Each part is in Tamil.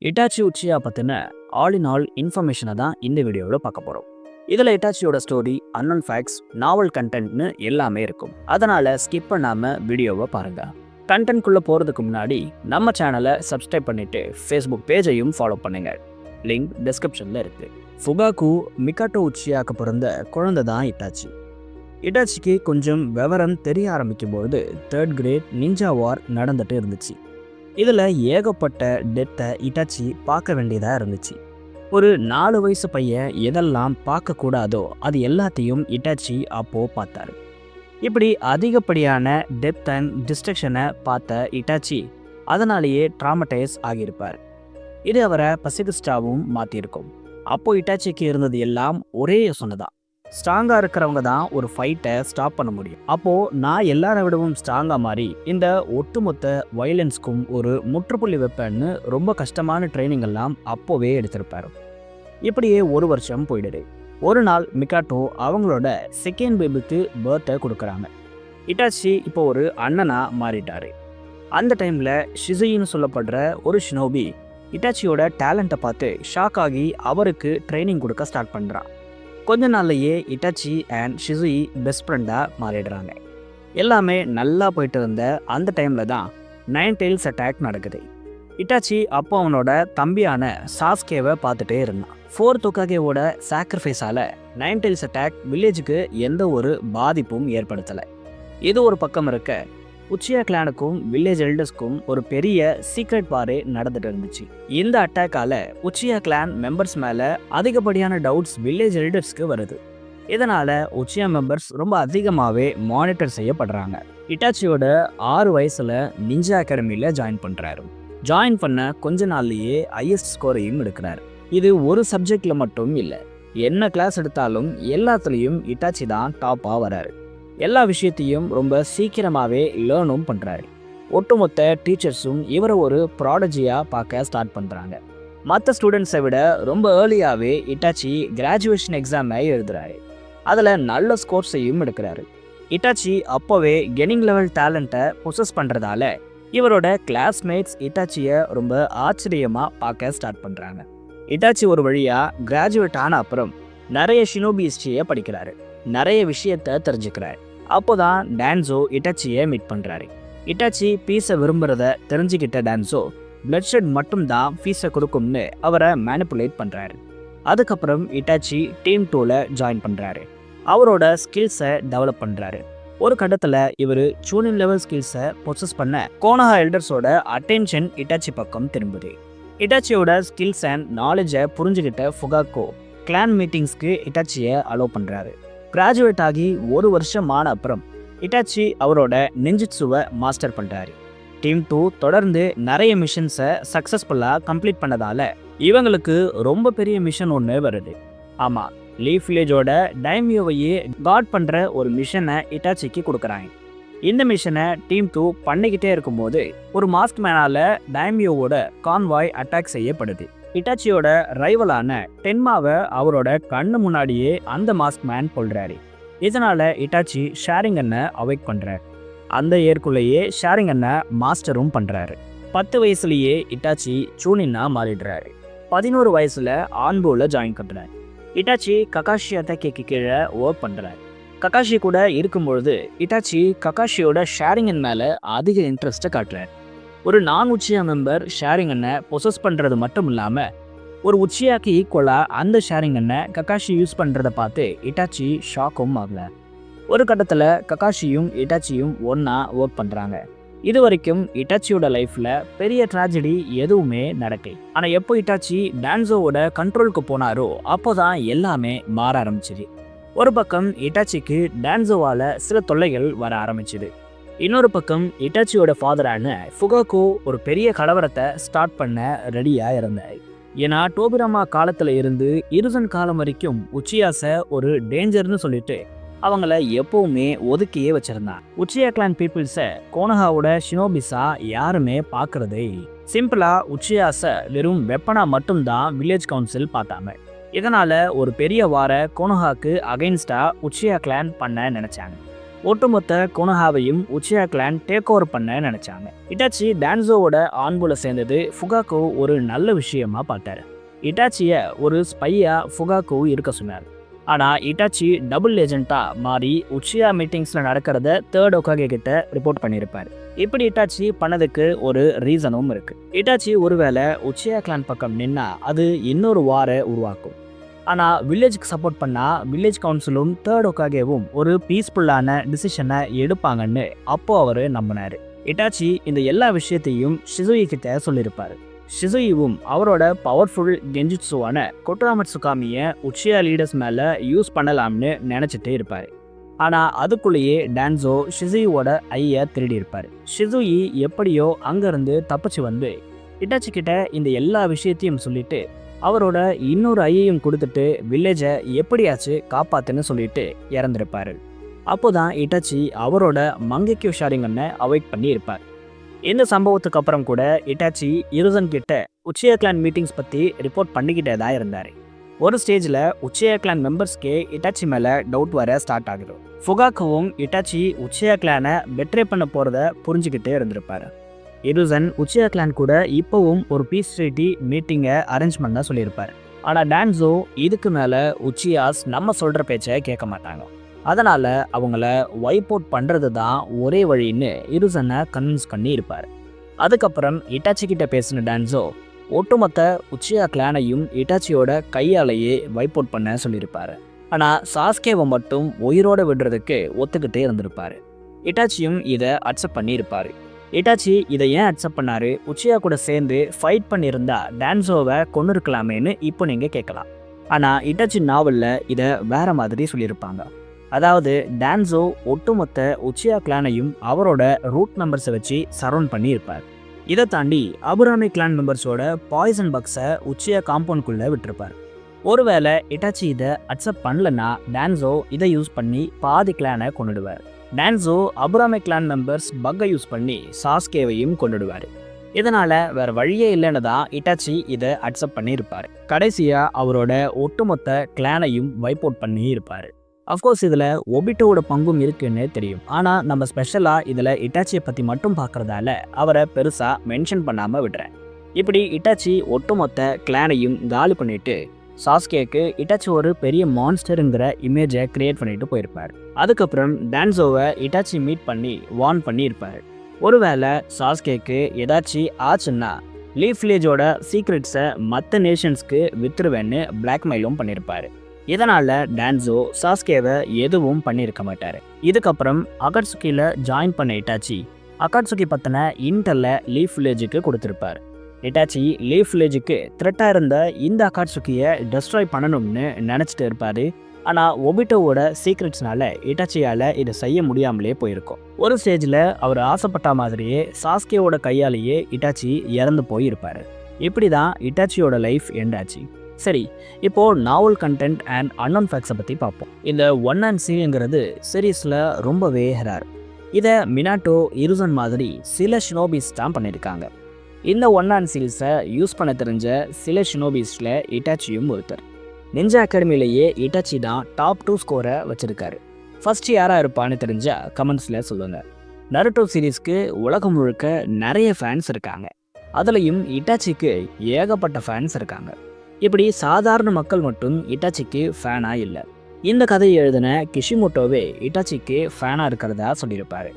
இட்டாச்சி உச்சியா பற்றின ஆல் இன் ஆல் இன்ஃபர்மேஷனை தான் இந்த வீடியோவில் பார்க்க போகிறோம். இதில் இட்டாச்சியோட ஸ்டோரி, அன்னோன் ஃபேக்ட்ஸ், நாவல் கண்டென்ட்னு எல்லாமே இருக்கும். அதனால் ஸ்கிப் பண்ணாமல் வீடியோவை பாருங்கள். கண்டென்ட்குள்ளே போகிறதுக்கு முன்னாடி நம்ம சேனலை சப்ஸ்கிரைப் பண்ணிவிட்டு ஃபேஸ்புக் பேஜையும் ஃபாலோ பண்ணுங்கள். லிங்க் டிஸ்கிரிப்ஷனில் இருக்குது. ஃபுகாகு மிகாட்டோ உச்சியாக்கு பிறந்த குழந்தை தான் இட்டாச்சி. இட்டாச்சிக்கு கொஞ்சம் விவரம் தெரிய ஆரம்பிக்கும்போது 3rd கிரேட் நிஞ்சா வார் நடந்துட்டு இருந்துச்சு. இதில் ஏகப்பட்ட டெத்தை இட்டாச்சி பார்க்க வேண்டியதாக இருந்துச்சு. ஒரு 4 வயசு பையன் எதெல்லாம் பார்க்கக்கூடாதோ அது எல்லாத்தையும் இட்டாச்சி அப்போது பார்த்தாரு. இப்படி அதிகப்படியான டெப்த் அண்ட் டிஸ்ட்ரக்ஷனை பார்த்த இட்டாச்சி அதனாலேயே ட்ராமடைஸ் ஆகியிருப்பார். இது அவரை பசிபிஸ்டாவும் மாற்றிருக்கும். அப்போது இட்டாச்சிக்கு இருந்தது எல்லாம் ஒரே யோசனை தான். ஸ்ட்ராங்காக இருக்கிறவங்க தான் ஒரு ஃபைட்டை ஸ்டாப் பண்ண முடியும். அப்போது நான் எல்லாரை விடவும் ஸ்ட்ராங்காக மாறி இந்த ஒட்டுமொத்த வயலன்ஸ்க்கும் ஒரு முற்றுப்புள்ளி வைப்பேன்னு ரொம்ப கஷ்டமான ட்ரைனிங் எல்லாம் அப்போவே எடுத்திருப்பார். இப்படியே 1 வருஷம் போயிடுது. ஒரு நாள் மிகாட்டோ அவங்களோட 2nd பேபிக்கு பர்த்டே கொடுக்குறாங்க. இட்டாச்சி இப்போ ஒரு அண்ணனாக மாறிட்டார். அந்த டைமில் ஷிசுயின்னு சொல்லப்படுற ஒரு ஷினோபி இட்டாச்சியோட டேலண்ட்டை பார்த்து ஷாக் ஆகி அவருக்கு ட்ரைனிங் கொடுக்க ஸ்டார்ட் பண்ணுறான். கொஞ்ச நாள்லையே இட்டாச்சி அண்ட் ஷிசுயி பெஸ்ட் ஃப்ரெண்டாக மாறிடுறாங்க. எல்லாமே நல்லா போயிட்டு இருந்த அந்த டைமில் தான் 9 டெயில்ஸ் அட்டாக் நடக்குது. இட்டாச்சி அப்போ அவனோட தம்பியான சாஸ்கேவை பார்த்துட்டே இருந்தான். 4th ஹோகாகேவோட சாக்ரிஃபைஸால் 9 டெயில்ஸ் அட்டாக் வில்லேஜுக்கு எந்த ஒரு பாதிப்பும் ஏற்படுத்தலை. இது ஒரு பக்கம் இருக்க, உச்சியா கிளானுக்கும் வில்லேஜ் எல்டர்ஸ்க்கும் ஒரு பெரிய சீக்ரெட் வாரே நடந்துட்டு இருந்துச்சு. இந்த அட்டாக்கால உச்சியா கிளான் மெம்பர்ஸ் மேலே அதிகப்படியான டவுட்ஸ் வில்லேஜ் எல்டர்ஸ்க்கு வருது. இதனால உச்சியா மெம்பர்ஸ் ரொம்ப அதிகமாகவே மானிட்டர் செய்யப்படுறாங்க. இட்டாச்சியோட 6 வயசுல நிஞ்சா அகாடமியில் ஜாயின் பண்ணுறாரு. ஜாயின் பண்ண கொஞ்ச நாள்லேயே ஹையஸ்ட் ஸ்கோரையும் எடுக்கிறாரு. இது ஒரு சப்ஜெக்டில் மட்டும் இல்லை, என்ன கிளாஸ் எடுத்தாலும் எல்லாத்துலேயும் இட்டாச்சி தான் டாப்பாக வராரு. எல்லா விஷயத்தையும் ரொம்ப சீக்கிரமாகவே லேர்னும் பண்ணுறாரு. ஒட்டுமொத்த டீச்சர்ஸும் இவரை ஒரு ப்ராடஜியாக பார்க்க ஸ்டார்ட் பண்ணுறாங்க. மற்ற ஸ்டூடெண்ட்ஸை விட ரொம்ப ஏர்லியாகவே இட்டாச்சி கிராஜுவேஷன் எக்ஸாமை எழுதுறாரு. அதில் நல்ல ஸ்கோர்ஸையும் எடுக்கிறாரு. இட்டாச்சி அப்போவே கெனிங் லெவல் டேலண்ட்டை பொசஸ் பண்ணுறதால இவரோட கிளாஸ்மேட்ஸ் இட்டாச்சியை ரொம்ப ஆச்சரியமாக பார்க்க ஸ்டார்ட் பண்ணுறாங்க. இட்டாச்சி ஒரு வழியாக கிராஜுவேட் ஆன அப்புறம் நிறைய ஷினோபி ஹிஸ்ட்ரியை படிக்கிறாரு. நிறைய விஷயத்த தெரிஞ்சுக்கிறாரு. அப்போ தான் டான்ஸோ இட்டாச்சியை மீட் பண்ணுறாரு. இட்டாச்சி பீஸை விரும்புகிறத தெரிஞ்சுக்கிட்ட டான்ஸோ பிளட் ஷெட் மட்டும்தான் ஃபீஸை கொடுக்கும்னு அவரை மேனிப்புலேட் பண்ணுறாரு. அதுக்கப்புறம் இட்டாச்சி டீம் 2ல ஜாயின் பண்ணுறாரு. அவரோட ஸ்கில்ஸை டெவலப் பண்ணுறாரு. ஒரு கட்டத்தில் இவர் சூனின் லெவல் ஸ்கில்ஸை பொசஸ் பண்ண கோனஹா எல்டர்ஸோட அட்டென்ஷன் இட்டாச்சி பக்கம் திரும்புது. இட்டாச்சியோட ஸ்கில்ஸ் அண்ட் நாலேஜை புரிஞ்சுக்கிட்ட ஃபுகாகோ கிளான் மீட்டிங்ஸ்க்கு இட்டாச்சியை அலோவ் பண்ணுறாரு. கிராஜுவேட் ஆகி 1 வருஷம் ஆன அப்புறம் இட்டாச்சி அவரோட நெஞ்சிட்சுவை மாஸ்டர் பண்ணுறாரு. டீம் 2 தொடர்ந்து நிறைய மிஷன்ஸை சக்ஸஸ்ஃபுல்லாக கம்ப்ளீட் பண்ணதால் இவங்களுக்கு ரொம்ப பெரிய மிஷன் ஒன்று வருது. ஆமாம், லீஃப் வில்லேஜோட டைமியோவையே காட் பண்ணுற ஒரு மிஷனை இட்டாச்சிக்கு கொடுக்குறாங்க. இந்த மிஷனை டீம் 2 பண்ணிக்கிட்டே இருக்கும்போது ஒரு மாஸ்க் மேனால் டைமியோவோட கான்வாய் அட்டாக் செய்யப்படுது. இட்டாச்சியோட ரைவலான டென்மாவை அவரோட கண்ணு முன்னாடியே அந்த மாஸ்க் மேன் கொள்றாரு. இதனால இட்டாச்சி ஷேரிங்கனை அவைக் பண்ணுறாரு. அந்த ஏற்குள்ளேயே ஷேரிங்கனை மாஸ்டரும் பண்ணுறாரு. 10 வயசுலேயே இட்டாச்சி சூனின்னா மாறிடுறாரு. 11 வயசுல ஆன்போவில் ஜாயின் பண்ணுறாரு. இட்டாச்சி ககாஷி அத்தாக்கேக்கு கீழே ஒர்க் பண்ணுறாரு. ககாஷி கூட இருக்கும்பொழுது இட்டாச்சி ககாஷியோட ஷேரிங்கன் மேலே அதிக இன்ட்ரெஸ்ட்டை காட்டுறாரு. ஒரு உச்சியா மெம்பர் ஷேரிங்கனை பொசஸ் பண்ணுறது மட்டும் இல்லாமல் ஒரு உச்சியாக்கு ஈக்குவலாக அந்த ஷேரிங்கனை ககாஷி யூஸ் பண்ணுறதை பார்த்து இட்டாச்சி ஷாக்கும் ஆகல. ஒரு கட்டத்தில் ககாஷியும் இட்டாச்சியும் ஒன்றா ஒர்க் பண்ணுறாங்க. இது வரைக்கும் இட்டாச்சியோட லைஃப்பில் பெரிய ட்ராஜடி எதுவுமே நடக்கல. ஆனால் எப்போ இட்டாச்சி டான்ஸோவோட கண்ட்ரோலுக்கு போனாரோ அப்போ தான் எல்லாமே மாற ஆரம்பிச்சிது. ஒரு பக்கம் இட்டாச்சிக்கு டான்ஸோவால் சில தொல்லைகள் வர ஆரம்பிச்சுது. இன்னொரு பக்கம் இட்டாச்சியோட ஃபாதரான ஃபுகாகோ ஒரு பெரிய கலவரத்தை ஸ்டார்ட் பண்ண ரெடியாக இருந்தார். ஏன்னா டோபிராமா காலத்தில் இருந்து இருசன் காலம் வரைக்கும் உச்சியாஸை ஒரு டேஞ்சர்னு சொல்லிட்டு அவங்கள எப்பவுமே ஒதுக்கியே வச்சிருந்தான். உச்சியா கிளான் பீப்புள்ஸை கோனஹாவோட ஷினோபிஸா யாருமே பார்க்கறதே. சிம்பிளாக உச்சியாஸை வெறும் வெப்பனா மட்டும்தான் வில்லேஜ் கவுன்சில் பார்த்தாங்க. இதனால் ஒரு பெரிய வார கோனஹாக்கு அகைன்ஸ்டாக உச்சியா கிளான் பண்ண நினச்சாங்க. ஒட்டுமொத்த கொனோஹாவையும் உச்சியா கிளான் டேக் ஓவர் பண்ண நினைச்சாங்க. இட்டாச்சி டான்சோவோட ஆன்புல சேர்ந்தது ஃபுகாக்கோ ஒரு நல்ல விஷயமா பார்த்தாரு. இட்டாச்சியை ஒரு ஸ்பையா ஃபுகாக்கோ இருக்க சொன்னார். ஆனால் இட்டாச்சி டபுள் ஏஜென்ட்டா மாறி உச்சியா மீட்டிங்ஸில் நடக்கிறத தேர்ட் ஒகாகே கிட்ட ரிப்போர்ட் பண்ணியிருப்பார். இப்படி இட்டாச்சி பண்ணதுக்கு ஒரு ரீசனும் இருக்கு. இட்டாச்சி ஒருவேளை உச்சியா கிளான் பக்கம் நின்னா அது இன்னொரு வாரை உருவாக்கும். ஆனால் வில்லேஜுக்கு சப்போர்ட் பண்ணால் வில்லேஜ் கவுன்சிலும் தேர்ட் ஒகாகேவும் ஒரு பீஸ்ஃபுல்லான டிசிஷனை எடுப்பாங்கன்னு அப்போ அவர் நம்பினார். இட்டாச்சி இந்த எல்லா விஷயத்தையும் ஷிசுயி கிட்ட சொல்லியிருப்பார். ஷிசுயிவும் அவரோட பவர்ஃபுல் கெஞ்சுட்சுவான கொட்டோராமட்சுகாமியை உச்சியா லீடர்ஸ் மேலே யூஸ் பண்ணலாம்னு நினச்சிட்டே இருப்பார். ஆனால் அதுக்குள்ளேயே டான்சோ ஷிசுயோட ஐயை திருடி இருப்பார். ஷிசுயி எப்படியோ அங்கேருந்து தப்பிச்சு வந்து இட்டாச்சி கிட்ட இந்த எல்லா விஷயத்தையும் சொல்லிட்டு அவரோட இன்னொரு ஐயையும் கொடுத்துட்டு வில்லேஜை எப்படியாச்சு காப்பாத்துன்னு சொல்லிட்டு இறந்துருப்பாரு. அப்போதான் இட்டாச்சி அவரோட மங்கைக்யூ ஷாரிங்கனை அவாய்ட் பண்ணி இருப்பார். இந்த சம்பவத்துக்கு அப்புறம் கூட இட்டாச்சி இருசன் கிட்ட உச்சியா கிளான் மீட்டிங்ஸ் பற்றி ரிப்போர்ட் பண்ணிக்கிட்டே தான் இருந்தார். ஒரு ஸ்டேஜில் உச்சியா கிளான் மெம்பர்ஸ்க்கே இட்டாச்சி மேலே டவுட் வர ஸ்டார்ட் ஆகிடும். ஃபுகாக்கோவும் இட்டாச்சி உச்சியா கிளானை பெட்ரே பண்ண போகிறத புரிஞ்சுக்கிட்டே இருந்திருப்பார். இருசன் உச்சியா கிளான் கூட இப்போவும் ஒரு பீஸ் ட்ரீட்டி மீட்டிங்கை அரேஞ்ச் பண்ண சொல்லியிருப்பார். ஆனால் டான்சோ இதுக்கு மேலே உச்சியாஸ் நம்ம சொல்கிற பேச்சை கேட்க மாட்டாங்க, அதனால் அவங்கள வைப் அவுட் பண்ணுறது தான் ஒரே வழின்னு இருசனை கன்வின்ஸ் பண்ணி இருப்பார். அதுக்கப்புறம் இட்டாச்சி கிட்ட பேசின டான்சோ ஒட்டுமொத்த உச்சியா கிளானையும் இட்டாச்சியோட கையாலேயே வைப் அவுட் பண்ண சொல்லியிருப்பார். ஆனால் சாஸ்கேவை மட்டும் உயிரோடு விடுறதுக்கு ஒத்துக்கிட்டே இருந்திருப்பார். இட்டாச்சியும் இதை அக்செப்ட் பண்ணியிருப்பார். இட்டாச்சி இதை ஏன் அக்செப்ட் பண்ணாரு, உச்சியா கூட சேர்ந்து ஃபைட் பண்ணியிருந்தா டான்சோவை கொண்டு இருக்கலாமேன்னு இப்போ நீங்கள் கேட்கலாம். ஆனால் இட்டாச்சி நாவலில் இதை வேற மாதிரி சொல்லியிருப்பாங்க. அதாவது டான்சோ ஒட்டுமொத்த உச்சியா கிளானையும் அவரோட ரூட் மெம்பர்ஸை வச்சு சரௌண்ட் பண்ணி இருப்பார். இதை தாண்டி அபுராமி கிளான் மெம்பர்ஸோட பாய்சன் பக்ஸை உச்சியா காம்பவுண்ட்குள்ளே விட்டுருப்பார். ஒருவேளை இட்டாச்சி இதை அக்செப்ட் பண்ணலன்னா டான்சோ இதை யூஸ் பண்ணி பாதி கிளானை கொண்டுடுவார். டான்சோ அபுராமி கிளான் மெம்பர்ஸ் பக்கை யூஸ் பண்ணி சாஸ்கேவையும் கொண்டுடுவார். இதனால் வேறு வழியே இல்லைன்னு தான் இட்டாச்சி இதை அக்செப்ட் பண்ணி இருப்பார். கடைசியாக அவரோட ஒட்டுமொத்த கிளானையும் வைப் அவுட் பண்ணி இருப்பார். அஃப்கோர்ஸ் இதில் ஒபிட்டோட பங்கும் இருக்குன்னு தெரியும். ஆனால் நம்ம ஸ்பெஷலாக இதில் இட்டாச்சியை பற்றி மட்டும் பார்க்குறதால அவரை பெருசாக மென்ஷன் பண்ணாமல் விடுறேன். இப்படி இட்டாச்சி ஒட்டுமொத்த கிளானையும் காலி பண்ணிட்டு சாஸ்கேக்கு இட்டாச்சி ஒரு பெரிய மான்ஸ்டருங்கிற இமேஜை கிரியேட் பண்ணிட்டு போயிருப்பார். அதுக்கப்புறம் டான்சோவை இட்டாச்சி மீட் பண்ணி வார்ன் பண்ணியிருப்பார். ஒருவேளை சாஸ்கேக்கு ஏதாச்சும் ஆச்சுன்னா லீஃப் வில்லேஜோட சீக்ரெட்ஸை மற்ற நேஷன்ஸ்க்கு வித்துருவேன்னு பிளாக்மெயிலும் பண்ணியிருப்பார். இதனால் டான்சோ சாஸ்கேவை எதுவும் பண்ணியிருக்க மாட்டார். இதுக்கப்புறம் அகாட்சுகியில் ஜாயின் பண்ண இட்டாச்சி அகாட்சுகி பற்றின இன்டர்ல லீஃப் வில்லேஜுக்கு கொடுத்துருப்பார். இட்டாச்சி லீஃப் வில்லேஜுக்கு த்ரெட்டாக இருந்த இந்த அகாட்சுகியை டெஸ்ட்ராய் பண்ணணும்னு நினச்சிட்டு இருப்பார். ஆனால் ஒபிட்டோவோட சீக்ரெட்ஸ்னால இட்டாச்சியால் இதை செய்ய முடியாமலே போயிருக்கும். ஒரு ஸ்டேஜில் அவர் ஆசைப்பட்ட மாதிரியே சாஸ்கேவோட கையாலேயே இட்டாச்சி இறந்து போயிருப்பார். இப்படி தான் இட்டாச்சியோட லைஃப் எண்டாச்சு. சரி, இப்போது நாவல் கண்டென்ட் அண்ட் அன்னோன் ஃபேக்ட்ஸை பற்றி பார்ப்போம். இந்த 1&Cங்கிறது சீரீஸில் ரொம்பவே ரேர். இதை மினாட்டோ இருசன் மாதிரி சில ஷினோபிஸ் தான் பண்ணியிருக்காங்க. இந்த 1&Cஸை யூஸ் பண்ண தெரிஞ்ச சில ஷினோபிஸில் இட்டாச்சியும் ஒருத்தர். நிஞ்சா அகாடமிலேயே இட்டாச்சி தான் டாப் 2 ஸ்கோரை வச்சுருக்காரு. ஃபர்ஸ்ட் யாராக இருப்பான்னு தெரிஞ்சால் கமெண்ட்ஸில் சொல்லுங்கள். நருட்டோ சீரீஸ்க்கு உலகம் முழுக்க நிறைய ஃபேன்ஸ் இருக்காங்க. அதுலேயும் இட்டாச்சிக்கு ஏகப்பட்ட ஃபேன்ஸ் இருக்காங்க. இப்படி சாதாரண மக்கள் மட்டும் இட்டாச்சிக்கு ஃபேனாக இல்லை. இந்த கதையை எழுதின கிஷிமோட்டோவே இட்டாச்சிக்கு ஃபேனாக இருக்கிறதா சொல்லியிருப்பார்.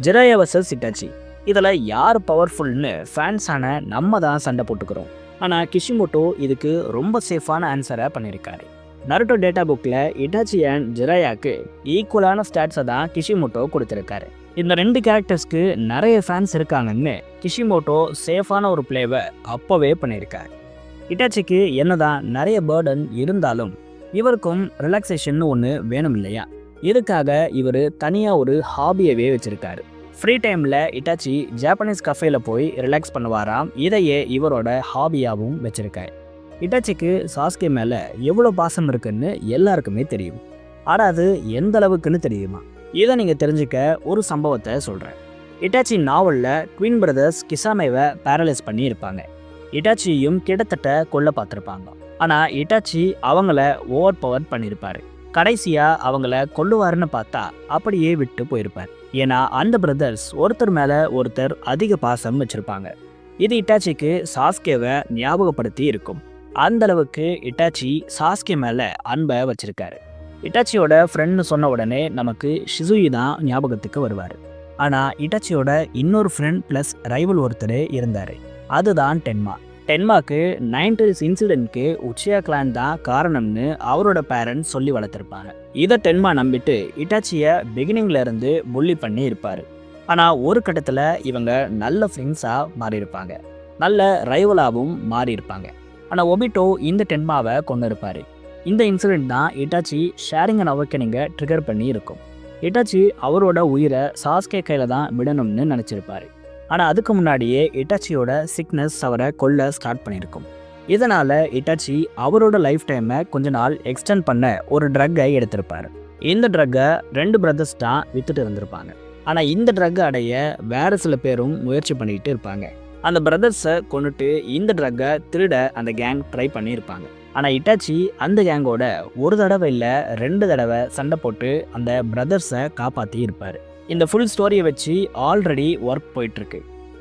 ஜிராயா வர்சஸ் இட்டாச்சி, இதில் யார் பவர்ஃபுல்னு ஃபேன்ஸான நம்ம தான் சண்டை போட்டுக்கிறோம். ஆனால் கிஷிமோட்டோ இதுக்கு ரொம்ப சேஃபான ஆன்சரை பண்ணியிருக்காரு. நருட்டோ டேட்டா புக்கில் இட்டாச்சி அண்ட் ஜிராயாக்கு ஈக்குவலான ஸ்டாட்ஸை தான் கிஷிமோட்டோ கொடுத்துருக்காரு. இந்த 2 கேரக்டர்ஸ்க்கு நிறைய ஃபேன்ஸ் இருக்காங்கன்னு கிஷிமோட்டோ சேஃபான ஒரு பிளேவை அப்போவே பண்ணியிருக்காரு. இட்டாச்சிக்கு என்னதான் நிறைய பேர்டன் இருந்தாலும் இவருக்கும் ரிலாக்ஸேஷன் ஒன்று வேணும் இல்லையா? இதுக்காக இவர் தனியாக ஒரு ஹாபியவே வச்சுருக்காரு. ஃப்ரீ டைமில் இட்டாச்சி ஜாப்பனீஸ் கஃபேல போய் ரிலாக்ஸ் பண்ணுவாராம். இதையே இவரோட ஹாபியாகவும் வச்சுருக்காரு. இட்டாச்சிக்கு சாஸ்கே மேலே எவ்வளோ பாசம் இருக்குன்னு எல்லாருக்குமே தெரியும். ஆனால் அது எந்த அளவுக்குன்னு தெரியுமா? இதை நீங்கள் தெரிஞ்சுக்க ஒரு சம்பவத்தை சொல்கிறேன். இட்டாச்சி நாவலில் ட்வின் பிரதர்ஸ் கிசாமேவை பேரலைஸ் பண்ணி இருப்பாங்க. இட்டாச்சியும் கிட்டத்தட்ட கொல்ல பார்த்துருப்பாங்க. ஆனால் இட்டாச்சி அவங்கள ஓவர் பவர் பண்ணியிருப்பார். கடைசியாக அவங்கள கொல்லுவாருன்னு பார்த்தா அப்படியே விட்டு போயிருப்பார். ஏன்னா அந்த பிரதர்ஸ் ஒருத்தர் மேலே ஒருத்தர் அதிக பாசம் வச்சுருப்பாங்க. இது இட்டாச்சிக்கு சாஸ்கேவை ஞாபகப்படுத்தி இருக்கும். அந்த அளவுக்கு இட்டாச்சி சாஸ்கே மேலே அன்பை வச்சிருக்காரு. இட்டாச்சியோட ஃப்ரெண்ட்னு சொன்ன உடனே நமக்கு ஷிசுயி தான் ஞாபகத்துக்கு வருவார். ஆனால் இட்டாச்சியோட இன்னொரு ஃப்ரெண்ட் ப்ளஸ் ரைவல் ஒருத்தர் இருந்தார். அதுதான் டென்மா. டென்மாக்கு 90s இன்சிடென்ட்க்கு உச்சியா கிளான் தான் காரணம்னு அவரோட பேரண்ட்ஸ் சொல்லி வளர்த்துருப்பாங்க. இதை டென்மா நம்பிட்டு இட்டாச்சியை பிகினிங்ல இருந்து புள்ளி பண்ணி இருப்பார். ஆனால் ஒரு கட்டத்தில் இவங்க நல்ல ஃப்ரெண்ட்ஸாக மாறியிருப்பாங்க, நல்ல ரைவலாகவும் மாறியிருப்பாங்க. ஆனால் ஒபிட்டோ இந்த டென்மாவை கொண்டு இருப்பார். இந்த இன்சிடென்ட் தான் இட்டாச்சி ஷேரிங் அண்ட் அவேக்கனிங்கை ட்ரிகர் பண்ணி இருக்கும். இட்டாச்சி அவரோட உயிரை சாஸ்கே கையில் தான் விடணும்னு நினச்சிருப்பாரு. ஆனால் அதுக்கு முன்னாடியே இட்டாச்சியோட சிக்னஸ் அவரை கொல்ல ஸ்டார்ட் பண்ணியிருக்கும். இதனால் இட்டாச்சி அவரோட லைஃப் டைமை கொஞ்ச நாள் எக்ஸ்டெண்ட் பண்ண ஒரு ட்ரக்கை எடுத்திருப்பார். இந்த ட்ரக்கை 2 பிரதர்ஸ் தான் வித்துட்டு இருந்திருப்பாங்க. ஆனால் இந்த ட்ரக்கை அடைய வேறு சில பேரும் முயற்சி பண்ணிக்கிட்டு இருப்பாங்க. அந்த பிரதர்ஸை கொண்டுட்டு இந்த ட்ரக்கை திருட அந்த கேங் ட்ரை பண்ணியிருப்பாங்க. ஆனால் இட்டாச்சி அந்த கேங்கோட ஒரு தடவை இல்லை 2 தடவை சண்டை போட்டு அந்த பிரதர்ஸை காப்பாற்றி இருப்பார். இந்த ஃபுல் ஸ்டோரியை வச்சு ஆல்ரெடி ஒர்க் போயிட்டுருக்கு.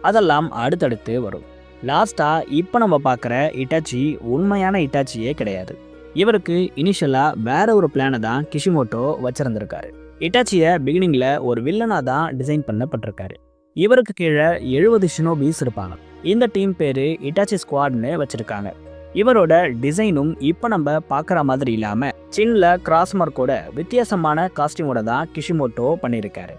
அதெல்லாம் அடுத்தடுத்து வரும். லாஸ்ட்டாக இப்போ நம்ம பார்க்குற இட்டாச்சி உண்மையான இட்டாச்சியே கிடையாது. இவருக்கு இனிஷியலாக வேற ஒரு பிளானை தான் கிஷிமோட்டோ வச்சிருந்திருக்காரு. இட்டாச்சியை பிகினிங்கில் ஒரு வில்லனாக தான் டிசைன் பண்ணப்பட்டிருக்காரு. இவருக்கு கீழே 70 ஷினோபிஸ் இருப்பாங்க. இந்த டீம் பேர் இட்டாச்சி ஸ்குவாட்னு வச்சுருக்காங்க. இவரோட டிசைனும் இப்போ நம்ம பார்க்குற மாதிரி இல்லாமல் சின்ல கிராஸ் மார்க்கோட வித்தியாசமான காஸ்டியூமோட தான் கிஷிமோட்டோ பண்ணியிருக்காரு.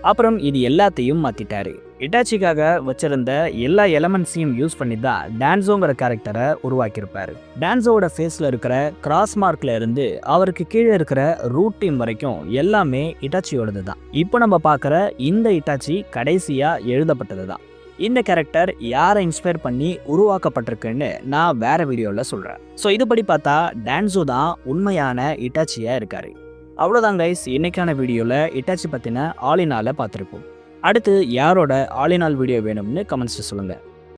அப்புறம் இது எல்லாத்தையும் மாற்றிட்டாரு. இட்டாச்சிக்காக வச்சிருந்த எல்லா எலமெண்ட்ஸையும் யூஸ் பண்ணி தான் டான்ஸோங்கிற கேரக்டரை உருவாக்கியிருப்பாரு. டான்ஸோட ஃபேஸில் இருக்கிற கிராஸ் மார்க்கில் இருந்து அவருக்கு கீழே இருக்கிற ரூட் டீம் வரைக்கும் எல்லாமே இட்டாச்சியோடது தான். இப்போ நம்ம பார்க்குற இந்த இட்டாச்சி கடைசியாக எழுதப்பட்டது தான். இந்த கேரக்டர் யாரை இன்ஸ்பயர் பண்ணி உருவாக்கப்பட்டிருக்குன்னு நான் வேற வீடியோவில் சொல்கிறேன். ஸோ இதுபடி பார்த்தா டான்ஸோ தான் உண்மையான இட்டாச்சியாக இருக்காரு. அவ்வளோதான் கைஸ், இன்னைக்கான வீடியோவில் இட்டாச்சி பற்றின ஆல் இன் ஆலை பார்த்துருப்போம். அடுத்து யாரோட ஆல் இன் ஆல் வீடியோ வேணும்னு கமெண்ட்ஸில் சொல்லுங்கள்.